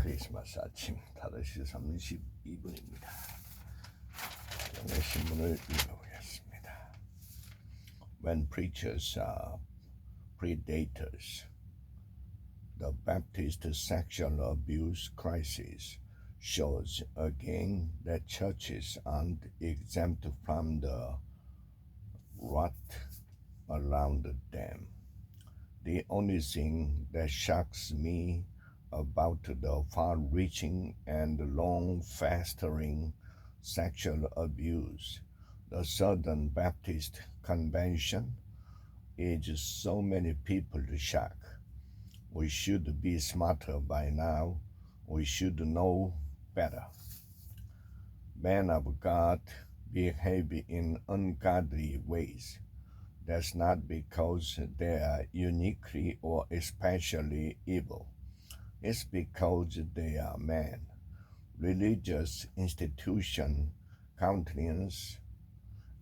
크리스마스 아침 5시 32분입니다. 오늘 신문을 읽어보겠습니다. When preachers are predators, the Baptist sexual abuse crisis shows again that churches aren't exempt from the rot around them. The only thing that shocks me about the far-reaching and long-festering sexual abuse the Southern Baptist Convention is so many people to shock. We should be smarter by now. We should know better. Men of God behave in ungodly ways. That's not because they are uniquely or especially evil. It's because they are men. Religious institution, countenance,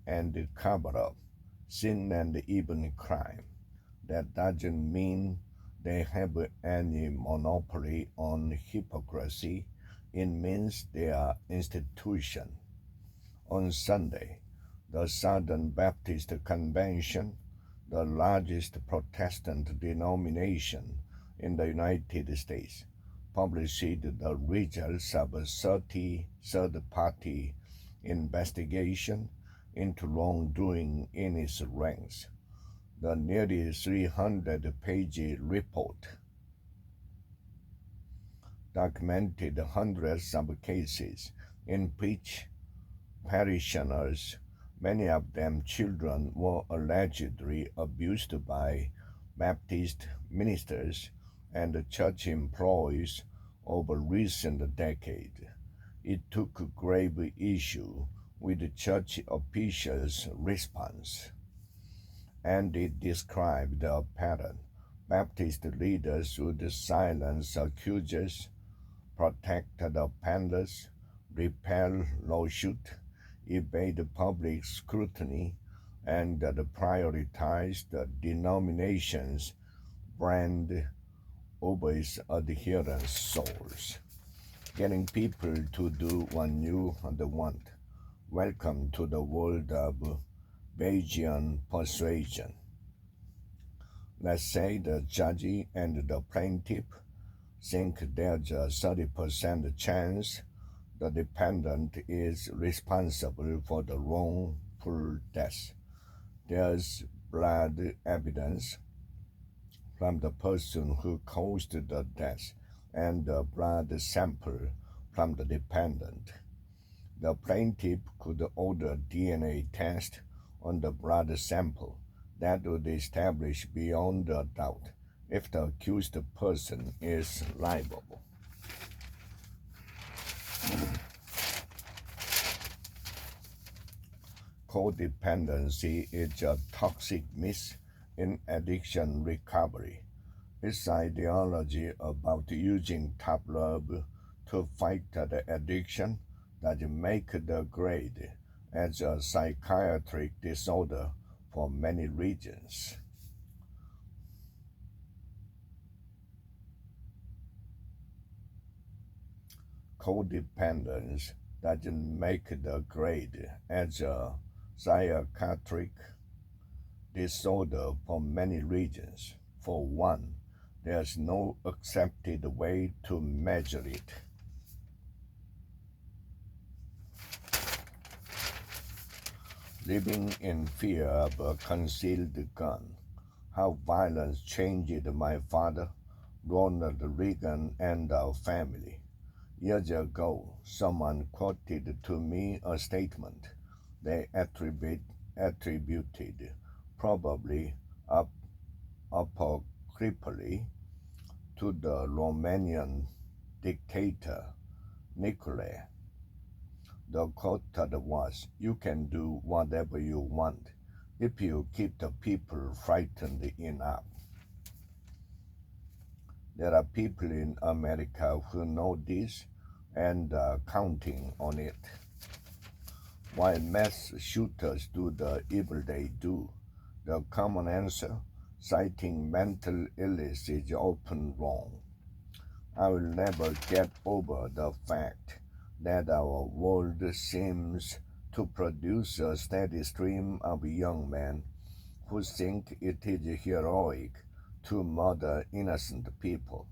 and cover up sin and even crime. That doesn't mean they have any monopoly on hypocrisy. It means they are institution. On Sunday, the Southern Baptist Convention, the largest Protestant denomination in the United States, published the results of a 30 third-party investigation into wrongdoing in its ranks. The nearly 300-page report documented hundreds of cases in which parishioners, many of them children, were allegedly abused by Baptist ministers and church employees over recent decades. It took grave issue with the church officials' response, and it described a pattern. Baptist leaders would silence accusers, protect the offenders, repel lawsuits, evade public scrutiny, and prioritize the denomination's brand over its adherents' souls, getting people to do what you want. Welcome to the world of Bayesian persuasion. Let's say the judge and the plaintiff think there's a 30% chance the defendant is responsible for the wrongful death. There's blood evidence from the person who caused the death and the blood sample from the defendant. The plaintiff could order DNA test on the blood sample that would establish beyond a doubt if the accused person is liable. Codependency is a toxic myth in addiction recovery. It's ideology about using tough love to fight the addiction that make the grade as a psychiatric disorder for many regions. Codependence doesn't make the grade as a psychiatric disorder for many regions. For one, there's no accepted way to measure it. Living in fear of a concealed gun. How violence changed my father, Ronald Reagan, and our family. Years ago, someone quoted to me a statement they attributed, probably apocryphally, to the Romanian dictator Nicolae. The quote was, "You can do whatever you want if you keep the people frightened enough." There are people in America who know this and are counting on it. While mass shooters do the evil they do, the common answer, citing mental illness, is often wrong. I will never get over the fact that our world seems to produce a steady stream of young men who think it is heroic to murder innocent people.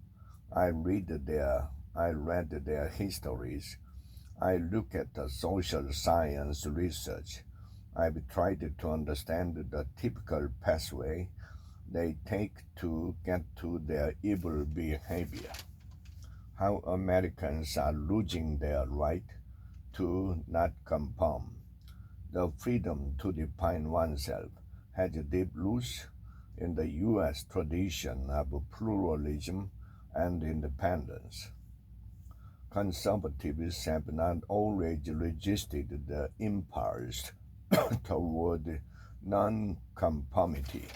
I read their histories. I look at the social science research. I've tried to understand the typical pathway they take to get to their evil behavior. How Americans are losing their right to not conform. The freedom to define oneself has deep roots in the U.S. tradition of pluralism and independence. Conservatives have not always resisted the impulse toward nonconformity.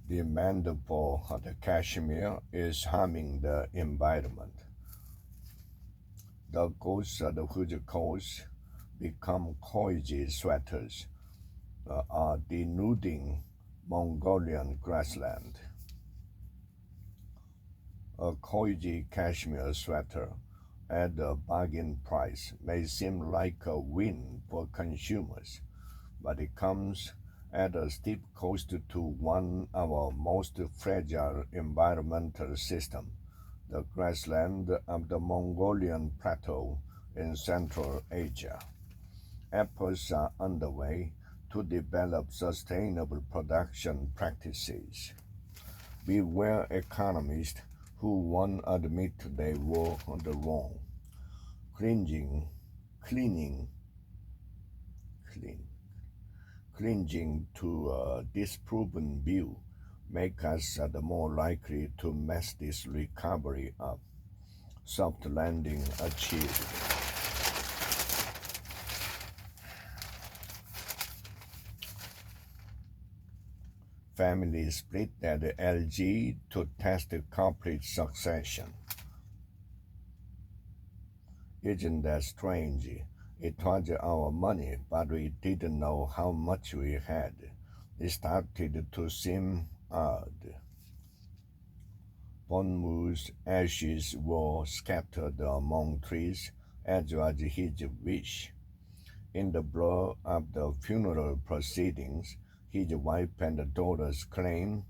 Demand for the cashmere is harming the environment. The ghosts of whose coats become Khoiji sweaters are denuding Mongolian grassland. A Khoiji cashmere sweater at a bargain price may seem like a win for consumers, but it comes at a steep cost to one of our most fragile environmental systems, the grassland of the Mongolian plateau in Central Asia. Efforts are underway to develop sustainable production practices. Beware economists who won't admit they were the wrong. Cringing, cleaning, clean, Clinging to a disproven view make us the more likely to mess this recovery up. Soft landing achieved. Family split at LG to test corporate succession. Isn't that strange? It was our money, but we didn't know how much we had. It started to seem odd. Bonmu's ashes were scattered among trees, as was his wish. In the blur of the funeral proceedings, his wife and daughters claimed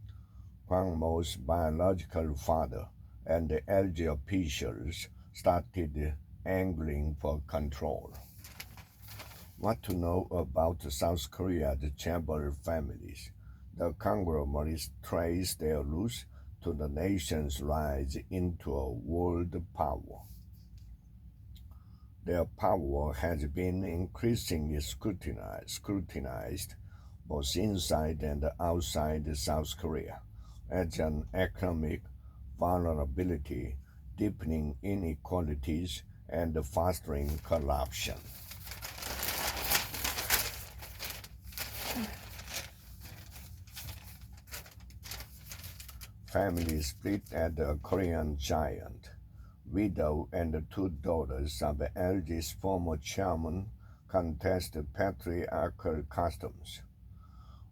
Kwang Mo's biological father and the LG officials started angling for control. What to know about South Korea's chaebol families? The conglomerates trace their roots to the nation's rise into a world power. Their power has been increasingly scrutinized both inside and outside South Korea as an economic vulnerability, deepening inequalities, and fostering corruption. Family split at the Korean giant. Widow and two daughters of the LG's former chairman contest patriarchal customs.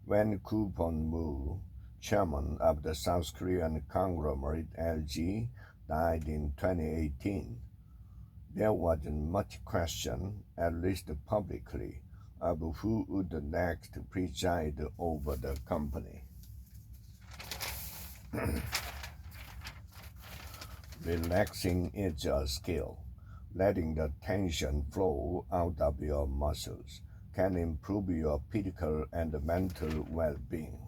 When Koo Pon-moo, chairman of the South Korean conglomerate LG, died in 2018, there wasn't much question, at least publicly, of who would next preside over the company. Relaxing is a skill. Letting the tension flow out of your muscles can improve your physical and mental well-being.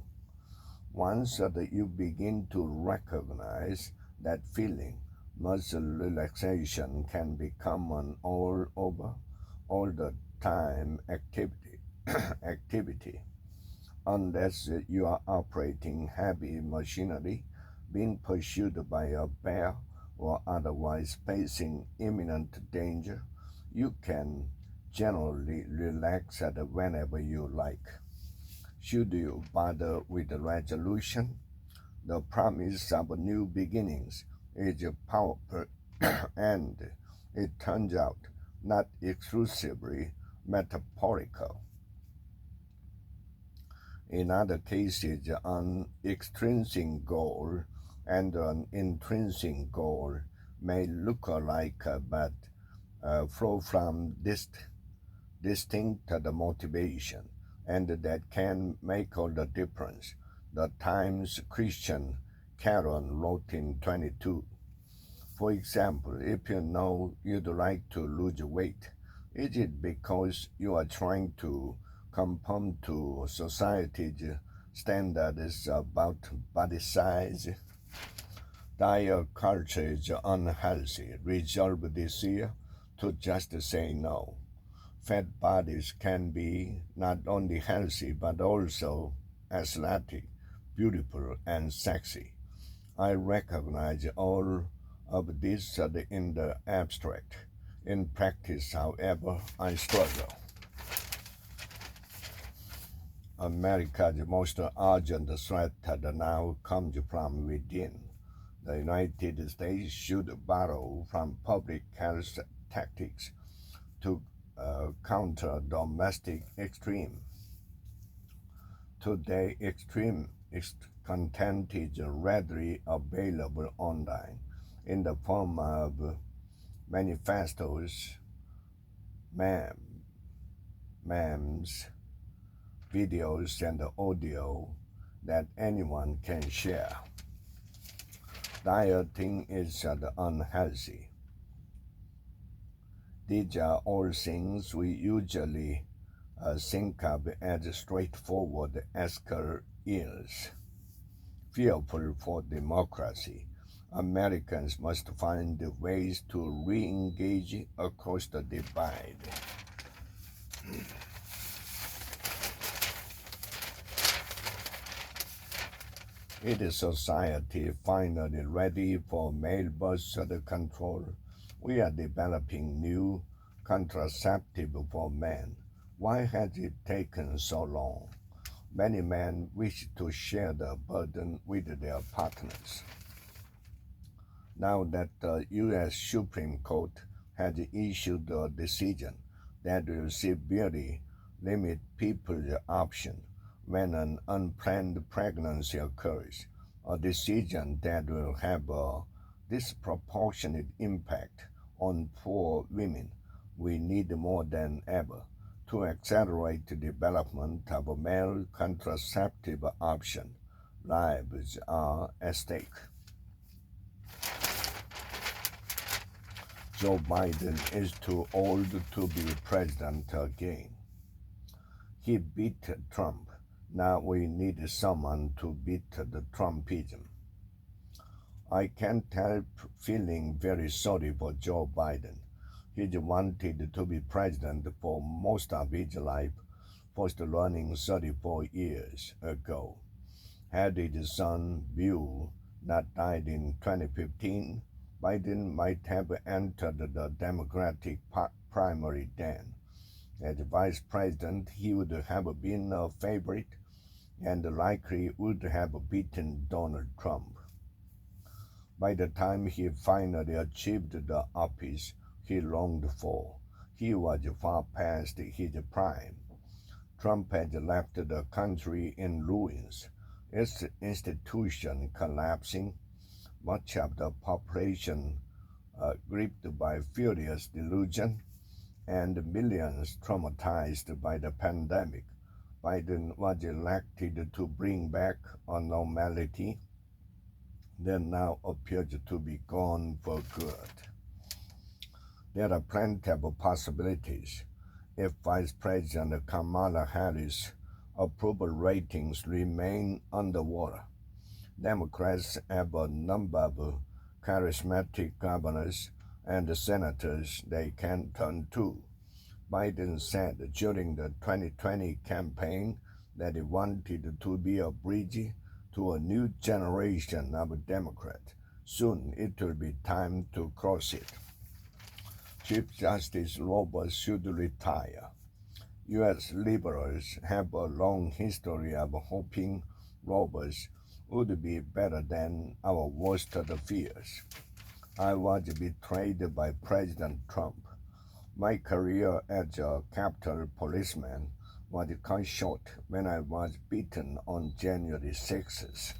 Once that you begin to recognize that feeling, muscle relaxation can become an all the time activity. Unless you are operating heavy machinery, being pursued by a bear, or otherwise facing imminent danger, you can generally relax at whenever you like. Should you bother with the resolution? The promise of new beginnings is powerful and it turns out not exclusively metaphorical. In other cases, an extrinsic goal and an intrinsic goal may look alike but flow from distinct motivation, and that can make all the difference. The Times Christian Caron wrote in 22. For example, if you know you'd like to lose weight, is it because you are trying to conform to society's standards about body size? Diet culture is unhealthy. Resolve this year to just say no. Fat bodies can be not only healthy but also athletic, beautiful, and sexy. I recognize all of this in the abstract. In practice, however, I struggle. America's most urgent threat now comes from within. The United States should borrow from public health tactics to counter domestic extreme. Today, extreme content is readily available online in the form of manifestos, memes, videos, and audio that anyone can share. Dieting is unhealthy. These are all things we usually think of as straightforward ethical ills. Fearful for democracy, Americans must find ways to re-engage across the divide. Is society finally ready for male birth control? We are developing new contraceptive for men. Why has it taken so long? Many men wish to share the burden with their partners. Now that the U.S. Supreme Court has issued a decision that will severely limit people's options when an unplanned pregnancy occurs, a decision that will have a disproportionate impact on poor women, we need more than ever to accelerate the development of a male contraceptive option. Lives are at stake. Joe Biden is too old to be president again. He beat Trump. Now we need someone to beat the Trumpism. I can't help feeling very sorry for Joe Biden. He wanted to be president for most of his life, first learning 34 years ago. Had his son Bill not died in 2015, Biden might have entered the Democratic primary then. As vice president, he would have been a favorite and likely would have beaten Donald Trump. By the time he finally achieved the office he longed for, he was far past his prime. Trump had left the country in ruins, its institution collapsing, much of the population gripped by furious delusion, and millions traumatized by the pandemic. Biden was elected to bring back a normality that now appears to be gone for good. There are plenty of possibilities. If Vice President Kamala Harris' approval ratings remain underwater, Democrats have a number of charismatic governors and senators they can turn to. Biden said during the 2020 campaign that he wanted to be a bridge to a new generation of Democrats. Soon it will be time to cross it. Chief Justice Roberts should retire. U.S. liberals have a long history of hoping Roberts would be better than our worst fears. I was betrayed by President Trump. My career as a Capitol policeman was cut short when I was beaten on January 6th.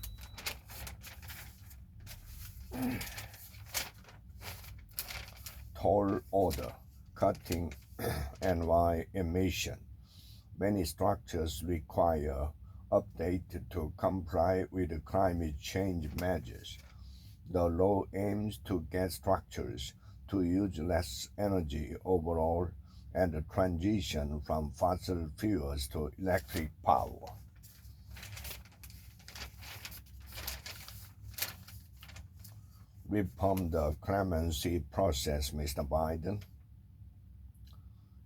Tall order, cutting NY emission. Many structures require update to comply with climate change measures. The law aims to get structures to use less energy overall and transition from fossil fuels to electric power. Reform the clemency process, Mr. Biden.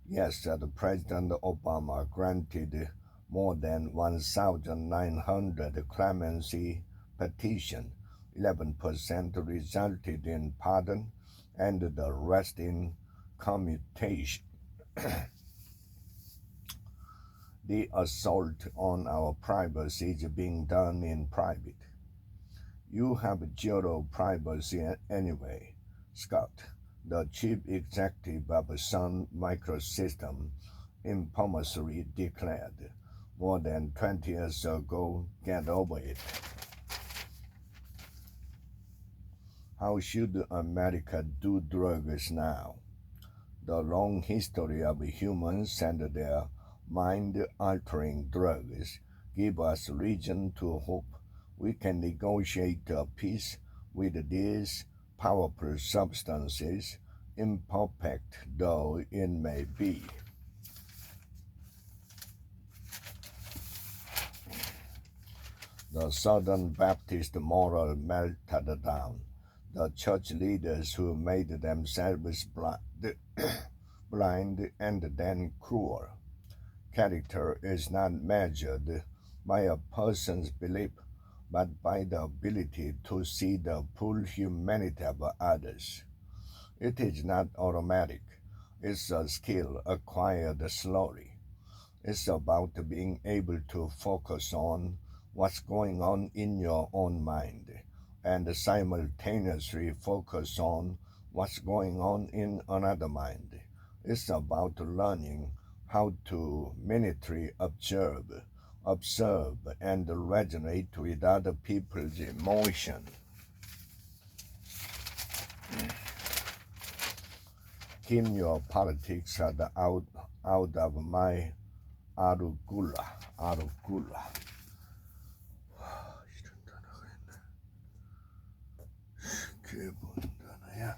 Yes, President Obama granted more than 1,900 clemency petitions. 11% resulted in pardon, and the rest in commutation. The assault on our privacy is being done in private. You have zero privacy anyway, Scott, the chief executive of Sun Microsystems, infamously declared more than 20 years ago. Get over it. How should America do drugs now? The long history of humans and their mind-altering drugs give us reason to hope we can negotiate a peace with these powerful substances, imperfect though it may be. The Southern Baptist moral melted down. The church leaders who made themselves blind and then cruel. Character is not measured by a person's belief, but by the ability to see the full humanity of others. It is not automatic. It's a skill acquired slowly. It's about being able to focus on what's going on in your own mind and simultaneously focus on what's going on in another mind. It's about learning how to minutely observe, and resonate with other people's emotion. Keep your politics out of my arugula. Qué bondana, yeah.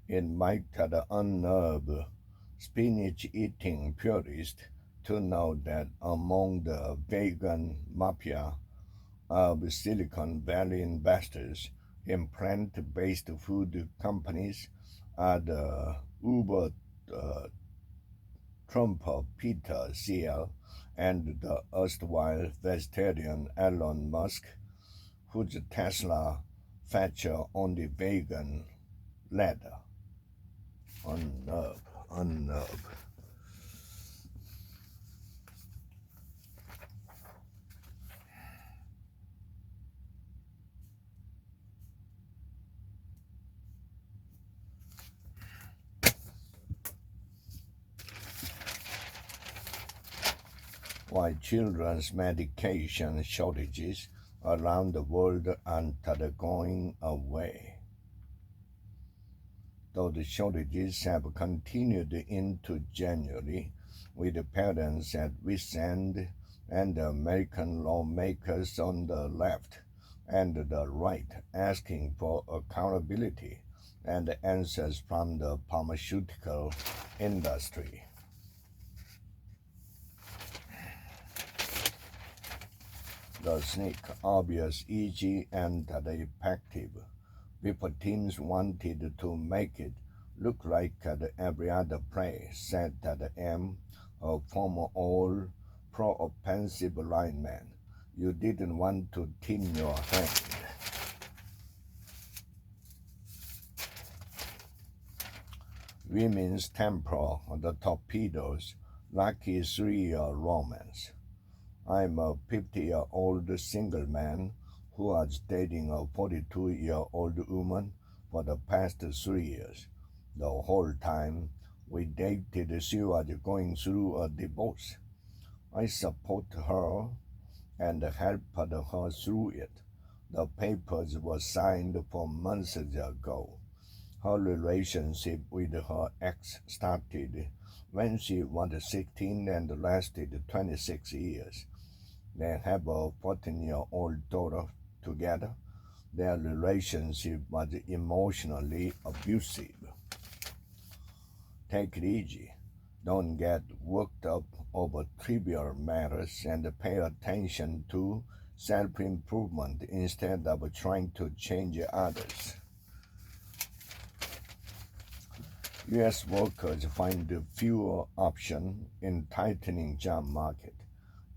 It might unnerve spinach-eating purists to know that among the vegan mafia of Silicon Valley investors in plant-based food companies are the Uber Trumper Peter Thiel and the erstwhile vegetarian Elon Musk, whose Tesla feature on the vegan ladder. Unnerve. While children's medication shortages around the world aren't going away. Though the shortages have continued into January, with parents at wit's end and American lawmakers on the left and the right asking for accountability and answers from the pharmaceutical industry. The sneak, obvious, easy, and effective. People teams wanted to make it look like every other play, said M, a former all-pro offensive lineman. You didn't want to tin your hand. Women's Temple, the Torpedoes, Lucky 3-Year Romance. I'm a 50-year-old single man who was dating a 42-year-old woman for the past 3 years. The whole time we dated, she was going through a divorce. I support her and helped her through it. The papers were signed 4 months ago. Her relationship with her ex started when she was 16 and lasted 26 years. They have a 14-year-old daughter together. Their relationship was emotionally abusive. Take it easy. Don't get worked up over trivial matters and pay attention to self-improvement instead of trying to change others. U.S. workers find fewer options in tightening job market.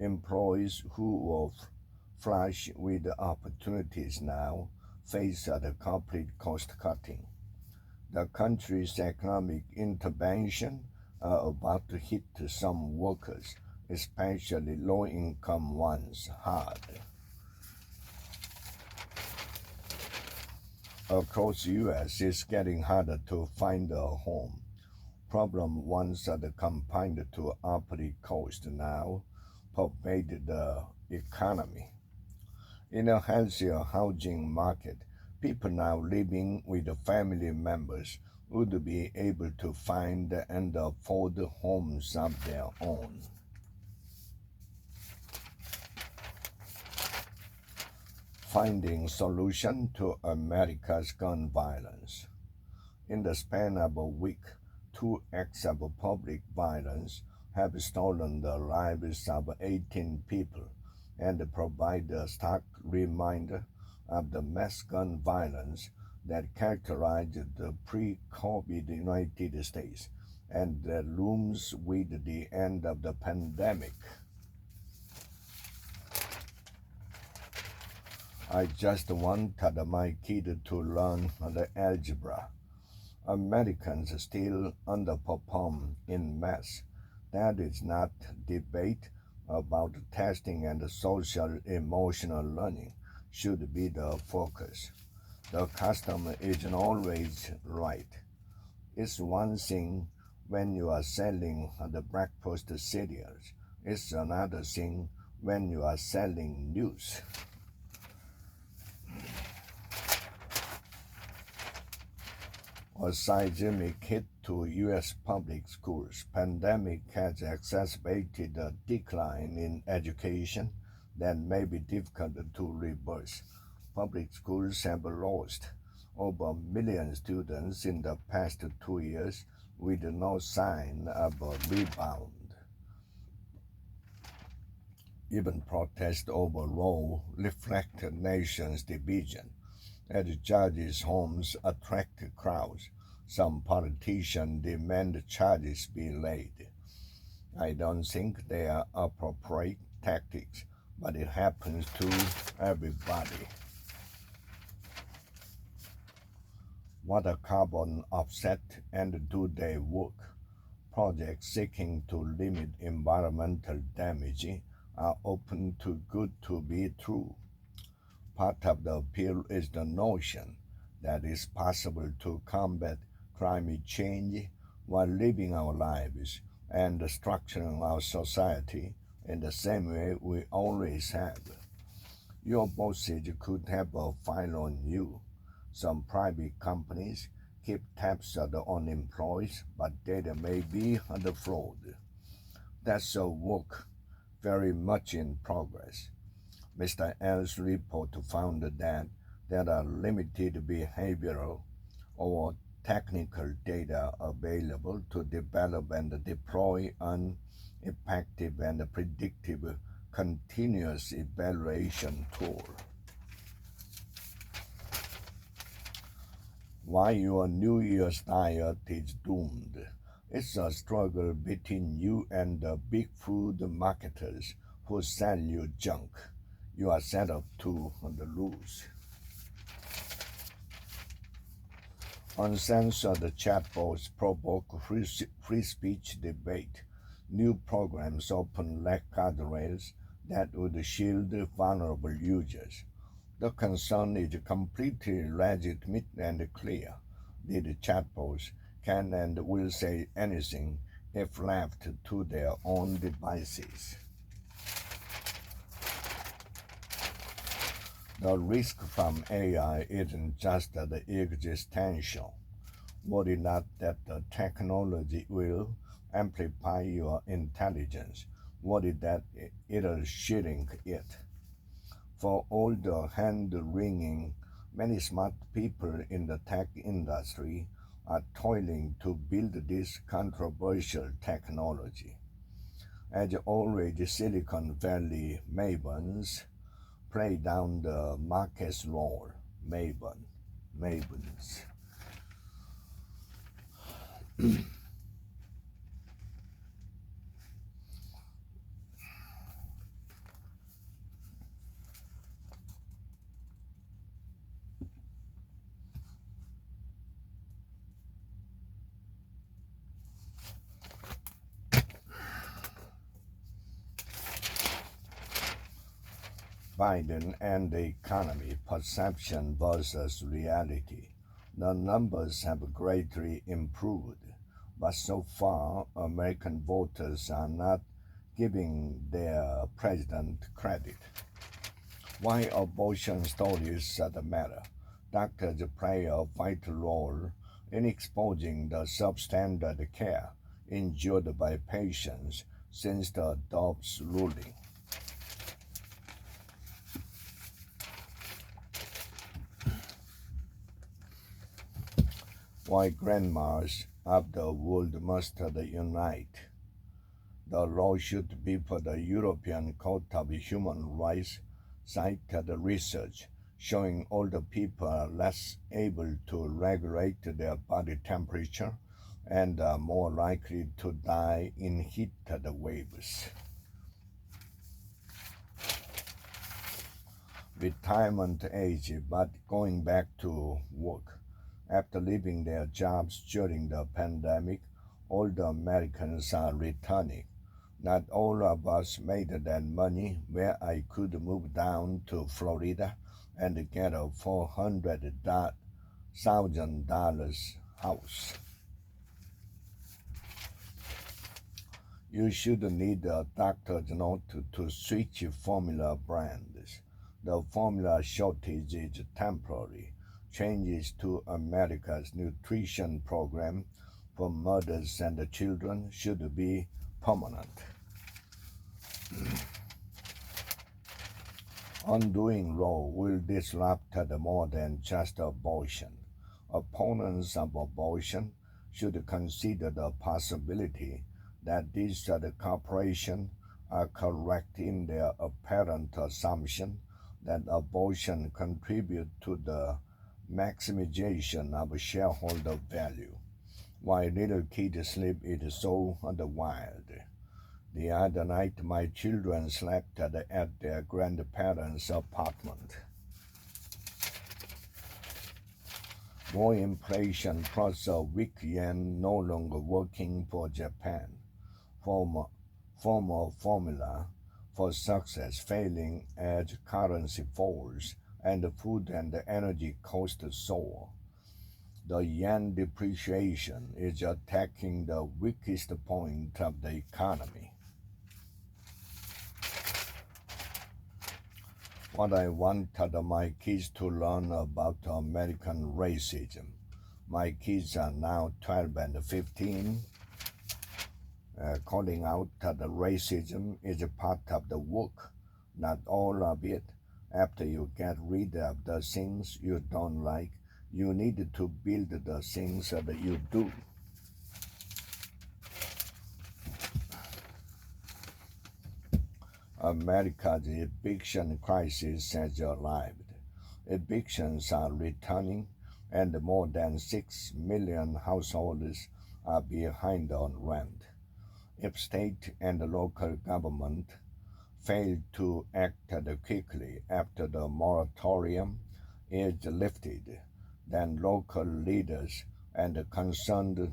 Employees who were flush with opportunities now face the complete cost cutting. The country's economic intervention are about to hit some workers, especially low-income ones, hard. Across the U.S., it's getting harder to find a home. Problem once confined to Upper Coast now pervade the economy. In a healthier housing market, people now living with family members would be able to find and afford homes of their own. Finding solution to America's gun violence. In the span of a week, 2 acts of public violence have stolen the lives of 18 people and provide a stark reminder of the mass gun violence that characterized the pre-COVID United States and that looms with the end of the pandemic. I just wanted my kid to learn the algebra. Americans still underperform in math. That is not debate about testing, and social emotional learning should be the focus. The customer isn't always right. It's one thing when you are selling the breakfast cereals. It's another thing when you are selling news. A seismic hit to U.S. public schools. Pandemic has exacerbated a decline in education that may be difficult to reverse. Public schools have lost over 1 million students in the past 2 years with no sign of a rebound. Even protests over Roe reflect the nation's division. As judges' homes attract crowds, some politicians demand charges be laid. I don't think they are appropriate tactics, but it happens to everybody. What a carbon offset, and do they work? Projects seeking to limit environmental damage are often too good to be true. Part of the appeal is the notion that it's possible to combat climate change while living our lives and structuring our society in the same way we always have. Your bosses could have a file on you. Some private companies keep tabs on employees, but data may be under fraud. That's a work very much in progress. Mr. L's report found that there are limited behavioral or technical data available to develop and deploy an effective and predictive continuous evaluation tool. Why your New Year's diet is doomed. It's a struggle between you and the big food marketers who sell you junk. You are set up to lose. Uncensored chatbots provoke free speech debate. New programs open lack guardrails that would shield vulnerable users. The concern is completely legitimate and clear. The chatbots can and will say anything if left to their own devices. The risk from AI isn't just the existential. Worry not that the technology will amplify your intelligence. Worry that it'll shrink it. For all the hand-wringing, many smart people in the tech industry are toiling to build this controversial technology. As already Silicon Valley mavens play down the market's role, mavens. Biden and the economy, perception versus reality. The numbers have greatly improved, but so far American voters are not giving their president credit. Why abortion stories matter. Doctors play a vital role in exposing the substandard care endured by patients since the Dobbs ruling. Why grandmas of the world must unite. The law should be for the European Court of Human Rights cited research showing older people are less able to regulate their body temperature and are more likely to die in heated waves. Retirement age, but going back to work. After leaving their jobs during the pandemic, older Americans are returning. Not all of us made that money where I could move down to Florida and get a $400,000 house. You should need a doctor's note to switch formula brands. The formula shortage is temporary. Changes to America's nutrition program for mothers and children should be permanent. Undoing Roe will disrupt more than just abortion. Opponents of abortion should consider the possibility that these corporations are correct in their apparent assumption that abortion contributes to the maximization of shareholder value, while little kids sleep it so wild. The other night my children slept at their grandparents' apartment. More inflation plus a weak yen no longer working for Japan. Former formula for success failing as currency falls and food and energy costs soar. The yen depreciation is attacking the weakest point of the economy. What I wanted my kids to learn about American racism. My kids are now 12 and 15. Calling out the racism is a part of the work, not all of it. After you get rid of the things you don't like, you need to build the things that you do. America's eviction crisis has arrived. Evictions are returning, and more than 6 million households are behind on rent. If state and local government fail to act quickly after the moratorium is lifted, then local leaders and concerned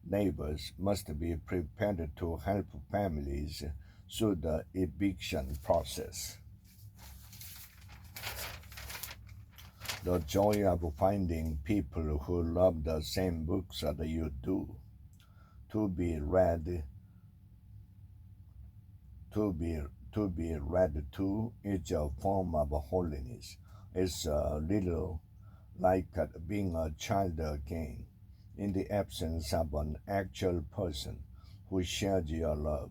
neighbors must be prepared to help families through the eviction process. The joy of finding people who love the same books that you do, to be read to be read to is a form of holiness. It's a little like being a child again, in the absence of an actual person who shares your love,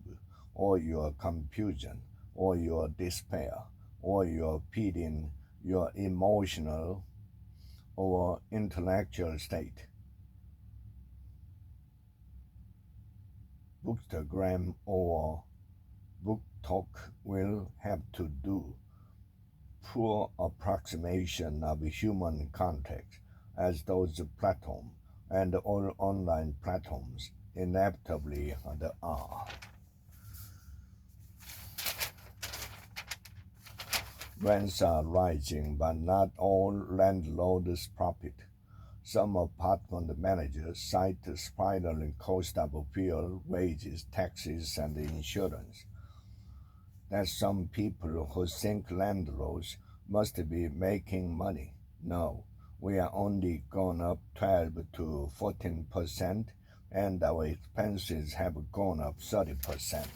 or your confusion, or your despair, or your pity, your emotional or intellectual state. Bookstagram or Book Talk will have to do poor approximation of human context, as those platforms and all online platforms inevitably are. Rents are rising, but not all landlords profit. Some apartment managers cite spiraling cost of fuel, wages, taxes, and insurance. There's some people who think landlords must be making money. No, we are only gone up 12 to 14%, and our expenses have gone up 30%.